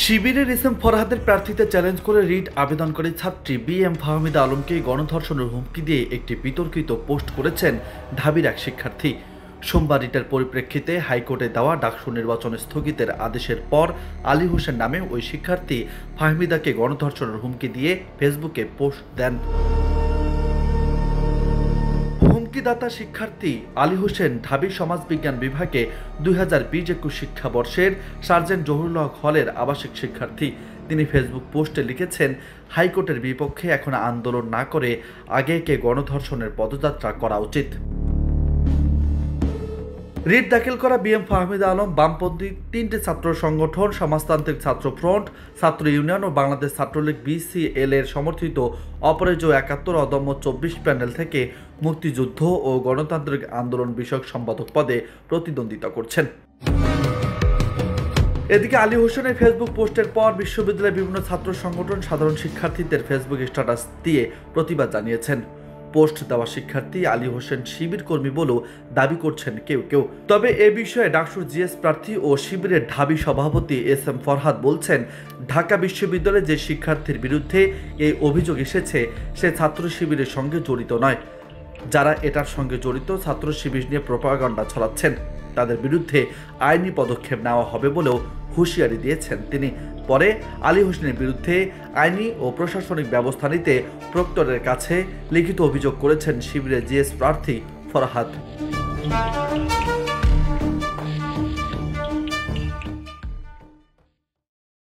শিবিরের S M ফরহাদের প্রার্থীতে challenge করে writ আবেদনকারী ছাত্রী বি.এম. ফাহমিদা আলমকে গণধর্ষণের হুমকি দিয়ে একটি বিতর্কিত পোস্ট করেছেন ঢাবির এক শিক্ষার্থী। সোমবার রিটের পরিপ্রেক্ষিতে হাইকোর্টে দেওয়া ডাকসু নির্বাচন স্থগিতের আদেশের পর আলী হোসেন নামে ওই শিক্ষার্থী ফাহমিদাকে গণধর্ষণের হুমকি দিয়ে ফেসবুকে পোস্ট দেন। হুমকিদাতা শিক্ষার্থী আলী হোসেন ঢাবি সমাজবিজ্ঞান বিভাগে 2020-21 শিক্ষাবর্ষের সার্জেন্ট জহুরুল হক হলের আবাসিক শিক্ষার্থী। তিনি ফেসবুক পোস্টে লিখেছেন, হাইকোর্টের বিপক্ষে এখন আন্দোলন না করে আগেকে গণধর্ষণের পদযাত্রা করা উচিত। রিট দাখিল করা বি.এম. ফাহমিদা আলম বামপন্থী 3টি ছাত্র সংগঠন সমাজতান্ত্রিক ছাত্র ফ্রন্ট, ছাত্র ইউনিয়ন ও বাংলাদেশ ছাত্রলীগ BCL এর সমর্থিত অপরাজেয় 71 অদম্য 24 প্যানেল থেকে মুক্তিযুদ্ধ ও গণতান্ত্রিক আন্দোলন বিষয়ক সম্পাদক পদে প্রতিদ্বন্দ্বিতা করছেন। এদিকে আলী হোসেনের ফেসবুক পোস্টের পর বিশ্ববিদ্যালয়ের বিভিন্ন ছাত্র সংগঠন সাধারণ শিক্ষার্থীদের ফেসবুক স্ট্যাটাস দিয়ে প্রতিবাদ জানিয়েছেন। পোস্ট দেওয়া শিক্ষার্থী আলী হোসেন শিবির কর্মী বলেও দাবি করছেন কেউ কেউ। তবে এ বিষয়ে ডাকসুর জিএস প্রার্থী ও শিবিরের ঢাবি সভাপতি এস.এম. ফরহাদ বলছেন, ঢাকা বিশ্ববিদ্যালয়ে যে শিক্ষার্থীর বিরুদ্ধে এই অভিযোগ এসেছে সে ছাত্র শিবিরের সঙ্গে জড়িত নয়। যারা এটার সঙ্গে জড়িত ছাত্র শিবির নিয়ে প্রোপাগান্ডা ছড়াচ্ছেন তাদের বিরুদ্ধে আইনি পদক্ষেপ নেওয়া হবে বলেও হুঁশিয়ারি দিয়েছেন তিনি। পরে আলী হোসেনের বিরুদ্ধে আইনি ও প্রশাসনিক ব্যবস্থা নিতে প্রক্টরের কাছে লিখিত অভিযোগ করেছেন শিবিরের জিএস প্রার্থী ফরহাদ।